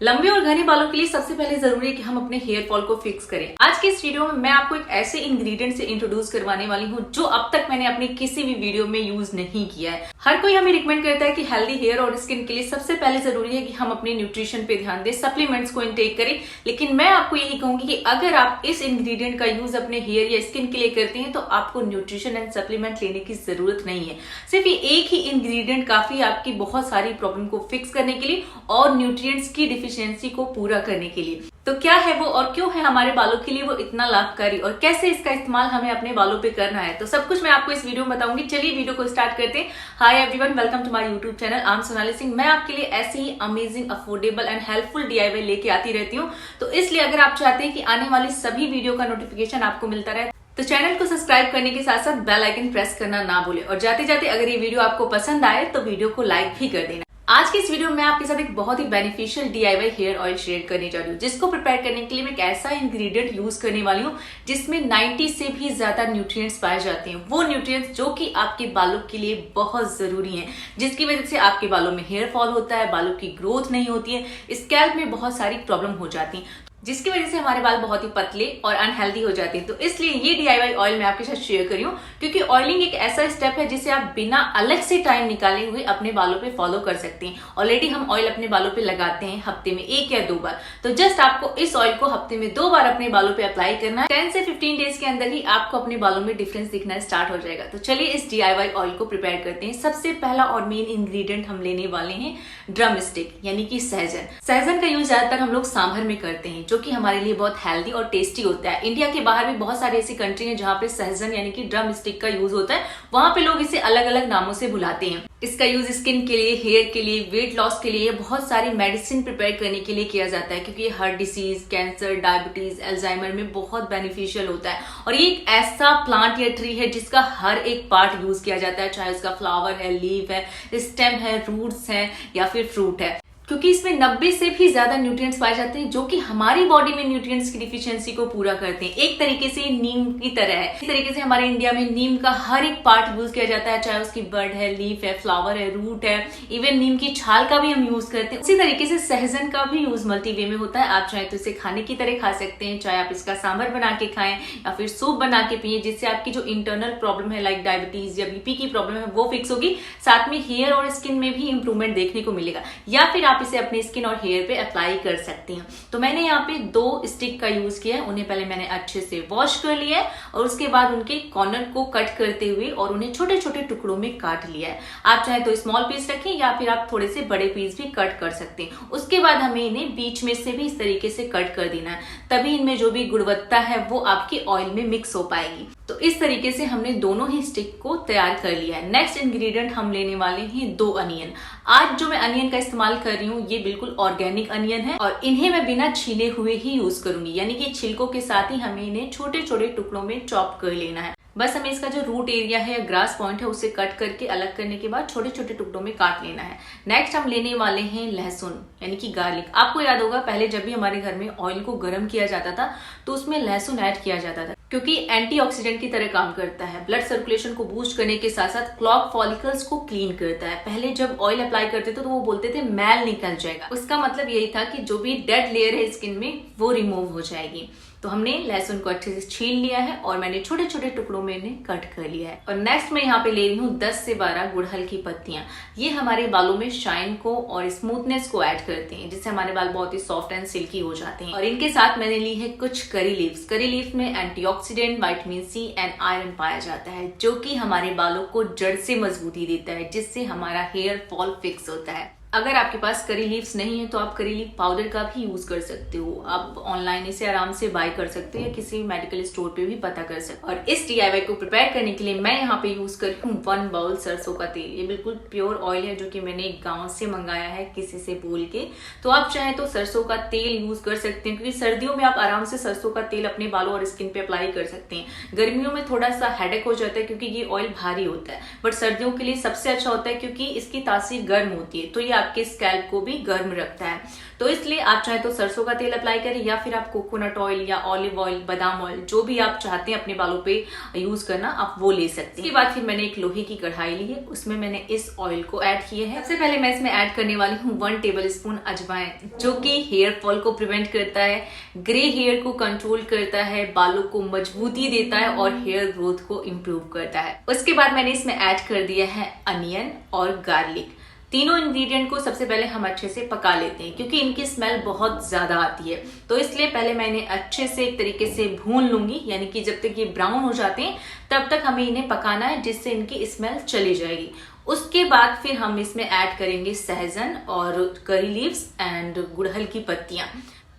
लंबे और घने बालों के लिए सबसे पहले जरूरी है कि हम अपने हेयर फॉल को फिक्स करें। आज के इस वीडियो में मैं आपको एक ऐसे इंग्रेडिएंट से इंट्रोड्यूस करवाने वाली हूँ जो अब तक मैंने अपने किसी भी वीडियो में यूज नहीं किया है। हर कोई हमें रिकमेंड करता है कि हेल्दी हेयर और स्किन के लिए सबसे पहले जरूरी है कि हम अपने न्यूट्रिशन पे ध्यान दें, सप्लीमेंट्स को इनटेक करें। लेकिन मैं आपको यही कहूंगी कि अगर आप इस इंग्रेडिएंट का यूज अपने हेयर या स्किन के लिए करते हैं तो आपको न्यूट्रिशन एंड सप्लीमेंट लेने की जरूरत नहीं है। सिर्फ ये एक ही इंग्रेडिएंट काफी आपकी बहुत सारी प्रॉब्लम को फिक्स करने के लिए और न्यूट्रिएंट्स की डिफिशियंसी को पूरा करने के लिए। तो क्या है वो और क्यों है हमारे बालों के लिए वो इतना लाभकारी और कैसे इसका इस्तेमाल हमें अपने बालों पे करना है, तो सब कुछ मैं आपको इस वीडियो में बताऊंगी। चलिए वीडियो को स्टार्ट करते हैं। Hi everyone, welcome to my YouTube channel. I am Sonali Singh. मैं आपके लिए ऐसे ही amazing, affordable and helpful DIY लेके आती रहती हूँ। तो इसलिए अगर आप चाहते हैं कि आने वाली सभी वीडियो का नोटिफिकेशन आपको मिलता रहे तो चैनल को सब्सक्राइब करने के साथ साथ बेल आइकन प्रेस करना ना भूलें। और जाते जाते अगर ये वीडियो आपको पसंद आए तो वीडियो को लाइक भी कर देना। आज की इस वीडियो में आपके साथ एक बहुत ही beneficial DIY hair oil share करने जा रही हूँ, जिसको प्रिपेयर करने के लिए मैं एक ऐसा इंग्रेडिएंट यूज करने वाली हूँ जिसमें 90 से भी ज्यादा न्यूट्रिएंट्स पाए जाते हैं। वो न्यूट्रिएंट्स जो कि आपके बालों के लिए बहुत जरूरी हैं, जिसकी वजह से आपके बालों में हेयर फॉल होता है, बालों की ग्रोथ नहीं होती है, स्कैल्प में बहुत सारी प्रॉब्लम हो जाती है, जिसकी वजह से हमारे बाल बहुत ही पतले और अनहेल्दी हो जाते हैं। तो इसलिए ये DIY ऑयल मैं आपके साथ शेयर करी हूँ, क्योंकि ऑयलिंग एक ऐसा स्टेप है जिसे आप बिना अलग से टाइम निकाले हुए अपने बालों पे फॉलो कर सकते हैं। ऑलरेडी हम ऑयल अपने बालों पे लगाते हैं हफ्ते में 1 या 2 बार। तो जस्ट आपको इस ऑयल को हफ्ते में 2 बार अपने बालों पे अप्लाई करना है। 10 से 15 डेज के अंदर ही आपको अपने बालों में डिफरेंस दिखना स्टार्ट हो जाएगा। तो चलिए इस DIY ऑयल को प्रिपेयर करते हैं। सबसे पहला और मेन इंग्रेडिएंट हम लेने वाले हैं ड्रम स्टिक, यानी कि सहजन। सहजन का यूज ज्यादातर हम लोग सांभर में करते हैं, जो कि हमारे लिए बहुत हेल्दी और टेस्टी होता है। इंडिया के बाहर भी बहुत सारी ऐसी कंट्री हैं जहां पे सहजन यानी कि ड्रम स्टिक का यूज होता है। वहां पे लोग इसे अलग अलग नामों से बुलाते हैं। इसका यूज स्किन के लिए, हेयर के लिए, वेट लॉस के लिए, बहुत सारी मेडिसिन प्रिपेयर करने के लिए किया जाता है, क्योंकि heart disease, cancer, diabetes, Alzheimer में बहुत बेनिफिशियल होता है। और ये एक ऐसा प्लांट या ट्री है जिसका हर एक पार्ट यूज किया जाता है, चाहे उसका फ्लावर है, लीफ है, स्टेम है, रूट्स है या फिर फ्रूट है, क्योंकि इसमें 90 से भी ज्यादा न्यूट्रिएंट्स पाए जाते हैं जो कि हमारी बॉडी में न्यूट्रिएंट्स की डिफिशियंसी को पूरा करते हैं। एक तरीके से नीम की तरह है। इस तरीके से हमारे इंडिया में नीम का हर एक पार्ट यूज किया जाता है, चाहे उसकी बड है, लीफ है, फ्लावर है, रूट है, इवन नीम की छाल का भी हम यूज करते हैं। उसी तरीके से सहजन का भी यूज मल्टी वे में होता है। आप चाहे तो इसे खाने की तरह खा सकते हैं, चाहे आप इसका सांभर बना के खाएं या फिर सूप बना के पिए, जिससे आपकी जो इंटरनल प्रॉब्लम है लाइक डायबिटीज या BP की प्रॉब्लम है वो फिक्स होगी। साथ में हेयर और स्किन में भी इंप्रूवमेंट देखने को मिलेगा। या फिर आप इसे अपने स्किन और हेयर पे अप्लाई कर सकती हैं। तो मैंने यहाँ पे 2 स्टिक का यूज किया है। उन्हें पहले मैंने अच्छे से वॉश कर लिया है और उसके बाद उनके कॉर्नर को कट करते हुए और उन्हें छोटे छोटे टुकड़ों में काट लिया है। आप चाहे तो स्मॉल पीस रखें या फिर आप थोड़े से बड़े पीस भी कट कर सकते हैं। उसके बाद हमें इन्हें बीच में से भी इस तरीके से कट कर देना है, तभी इनमें जो भी गुणवत्ता है वो आपके ऑयल में मिक्स हो पाएगी। तो इस तरीके से हमने दोनों ही स्टिक को तैयार कर लिया है। नेक्स्ट इंग्रेडिएंट हम लेने वाले हैं 2 अनियन। आज जो मैं अनियन का इस्तेमाल कर रही हूँ ये बिल्कुल ऑर्गेनिक अनियन है और इन्हें मैं बिना छीले हुए ही यूज करूंगी, यानी कि छिलकों के साथ ही हमें इन्हें छोटे छोटे टुकड़ों में चॉप कर लेना है। बस हमें इसका जो रूट एरिया है या ग्रास पॉइंट है उसे कट करके अलग करने के बाद छोटे छोटे टुकड़ों में काट लेना है। नेक्स्ट हम लेने वाले हैं लहसुन, यानी कि गार्लिक। आपको याद होगा पहले जब भी हमारे घर में ऑयल को गर्म किया जाता था तो उसमें लहसुन ऐड किया जाता था, क्योंकि एंटीऑक्सीडेंट की तरह काम करता है। ब्लड सर्कुलेशन को बूस्ट करने के साथ साथ क्लॉग फॉलिकल्स को क्लीन करता है। पहले जब ऑयल अप्लाई करते थे तो वो बोलते थे मैल निकल जाएगा। उसका मतलब यही था कि जो भी डेड लेयर है स्किन में वो रिमूव हो जाएगी। तो हमने लहसुन को अच्छे से छील लिया है और मैंने छोटे छोटे टुकड़ों में इन्हें कट कर लिया है। और नेक्स्ट मैं यहाँ पे ले रही हूँ 10 से 12 गुड़हल की पत्तियां। ये हमारे बालों में शाइन को और स्मूथनेस को ऐड करते हैं, जिससे हमारे बाल बहुत ही सॉफ्ट एंड सिल्की हो जाते हैं। और इनके साथ मैंने ली है कुछ करी लीव्स। करी लीव्स में antioxidant, vitamin C and iron पाया जाता है, जो कि हमारे बालों को जड़ से मजबूती देता है, जिससे हमारा हेयर फॉल फिक्स होता है। अगर आपके पास करी लीव्स नहीं है तो आप करी लीफ पाउडर का भी यूज कर सकते हो। आप ऑनलाइन इसे आराम से बाय कर सकते हो या किसी मेडिकल स्टोर पे भी पता कर सकते हो। और इस DIY को प्रिपेयर करने के लिए मैं यहाँ पे यूज कर रही हूँ 1 बाउल सरसों का तेल। ये बिल्कुल प्योर ऑयल है, जो कि मैंने गाँव से मंगाया है किसी से बोल के। तो आप चाहे तो सरसों का तेल यूज कर सकते हैं, क्योंकि सर्दियों में आप आराम से सरसों का तेल अपने बालों और स्किन पे अप्लाई कर सकते हैं। गर्मियों में थोड़ा सा हेडेक हो जाता है क्योंकि ये ऑयल भारी होता है, बट सर्दियों के लिए सबसे अच्छा होता है क्योंकि इसकी तासीर गर्म होती है। तो ये आपके स्कैल्प को भी गर्म रखता है। तो इसलिए आप चाहे तो सरसों का तेल अप्लाई करें या फिर आप कोकोनट ऑयल या ऑलिव ऑयल, बादाम ऑयल, जो भी आप चाहते हैं अपने बालों पे यूज करना, आप वो ले सकते हैं। इसके बाद फिर मैंने एक लोहे की कढ़ाई ली है, उसमें मैंने इस ऑयल को ऐड किया है। सबसे पहले मैं इसमें ऐड करने वाली हूँ 1 टेबल स्पून अजवाइन, जो कि हेयर फॉल को प्रिवेंट करता है, ग्रे हेयर को कंट्रोल करता है, बालों को मजबूती देता है और हेयर ग्रोथ को इम्प्रूव करता है। उसके बाद मैंने इसमें ऐड कर दिया है अनियन और गार्लिक। तीनों इंग्रेडिएंट को सबसे पहले हम अच्छे से पका लेते हैं, क्योंकि इनकी स्मेल बहुत ज्यादा आती है। तो इसलिए पहले मैं इन्हें अच्छे से एक तरीके से भून लूंगी, यानी कि जब तक ये ब्राउन हो जाते हैं तब तक हमें इन्हें पकाना है, जिससे इनकी स्मेल चली जाएगी। उसके बाद फिर हम इसमें ऐड करेंगे सहजन और करी लीव्स एंड गुड़हल की पत्तियां,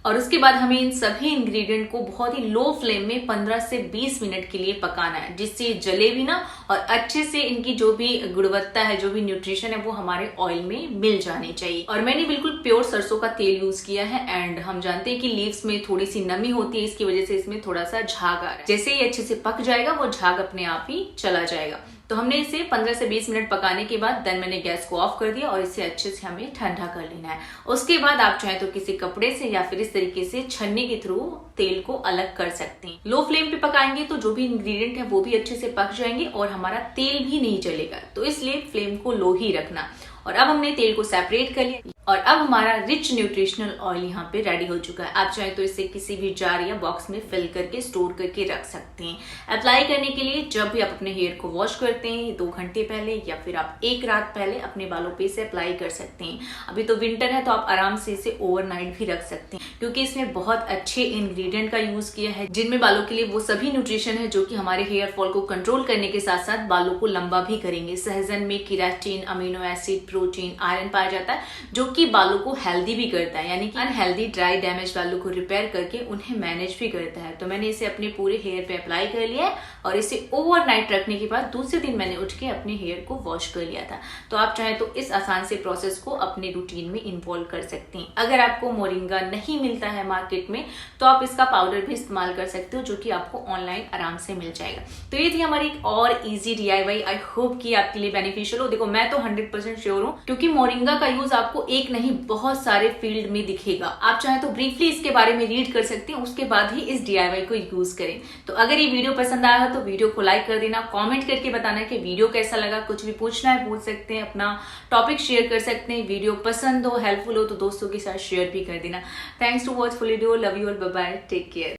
और उसके बाद हमें इन सभी इंग्रेडिएंट को बहुत ही लो फ्लेम में 15 से 20 मिनट के लिए पकाना है, जिससे ये जले भी ना और अच्छे से इनकी जो भी गुणवत्ता है, जो भी न्यूट्रिशन है, वो हमारे ऑयल में मिल जानी चाहिए। और मैंने बिल्कुल प्योर सरसों का तेल यूज किया है। एंड हम जानते हैं कि लीव्स में थोड़ी सी नमी होती है, इसकी वजह से इसमें थोड़ा सा झाग आ रहा है। जैसे ही अच्छे से पक जाएगा वो झाग अपने आप ही चला जाएगा। तो हमने इसे 15 से 20 मिनट पकाने के बाद देन मैंने गैस को ऑफ कर दिया और इसे अच्छे से हमें ठंडा कर लेना है। उसके बाद आप चाहे तो किसी कपड़े से या फिर इस तरीके से छन्नी के थ्रू तेल को अलग कर सकते हैं। लो फ्लेम पे पकाएंगे तो जो भी इंग्रेडिएंट है वो भी अच्छे से पक जाएंगे और हमारा तेल भी नहीं जलेगा। तो इसलिए फ्लेम को लो ही रखना। और अब हमने तेल को सेपरेट कर लिया और अब हमारा रिच न्यूट्रिशनल ऑयल यहाँ पे रेडी हो चुका है। आप चाहे तो इसे किसी भी जार या बॉक्स में फिल करके स्टोर करके रख सकते हैं। अप्लाई करने के लिए जब भी आप अपने हेयर को वॉश करते हैं 2 घंटे पहले या फिर आप 1 रात पहले अपने बालों पे इसे अप्लाई कर सकते हैं। अभी तो विंटर है तो आप आराम से इसे ओवरनाइट भी रख सकते हैं, क्योंकि इसमें बहुत अच्छे इंग्रेडिएंट का यूज किया है, जिनमें बालों के लिए वो सभी न्यूट्रिशन है जो कि हमारे हेयर फॉल को कंट्रोल करने के साथ साथ बालों को लंबा भी करेंगे। सहजन में keratin, amino acid, protein, iron पाया जाता है, जो कि बालों को हेल्दी भी करता है, यानी कि अनहेल्दी ड्राई डैमेज बालों को रिपेयर करके उन्हें मैनेज भी करता है। तो मैंने इसे अपने पूरे हेयर पे अप्लाई कर लिया है और इसे ओवरनाइट रखने के बाद दूसरे दिन मैंने उठ के अपने हेयर को वॉश कर लिया था। तो आप चाहे तो इस आसान से प्रोसेस को अपने रूटीन में इन्वॉल्व कर सकते हैं। अगर आपको मोरिंगा नहीं मिलता है मार्केट में तो आप इसका पाउडर भी इस्तेमाल कर सकते हो, जो कि आपको ऑनलाइन आराम से मिल जाएगा। तो ये थी हमारी एक और इजी DIY। आई होप कि आपके लिए बेनिफिशियल हो। देखो मैं तो 100% श्योर हूँ, क्योंकि मोरिंगा का यूज आपको एक नहीं बहुत सारे फील्ड में दिखेगा। आप चाहे तो ब्रीफली इसके बारे में रीड कर सकते हैं, उसके बाद ही इस DIY को यूज करें। तो अगर ये वीडियो पसंद आया हो तो वीडियो को लाइक कर देना, कमेंट करके बताना कि वीडियो कैसा लगा। कुछ भी पूछना है पूछ सकते हैं, अपना टॉपिक शेयर कर सकते हैं। वीडियो पसंद हो, हेल्पफुल हो तो दोस्तों के साथ शेयर भी कर देना। Thanks to watch full video. Love you all, bye bye, take care.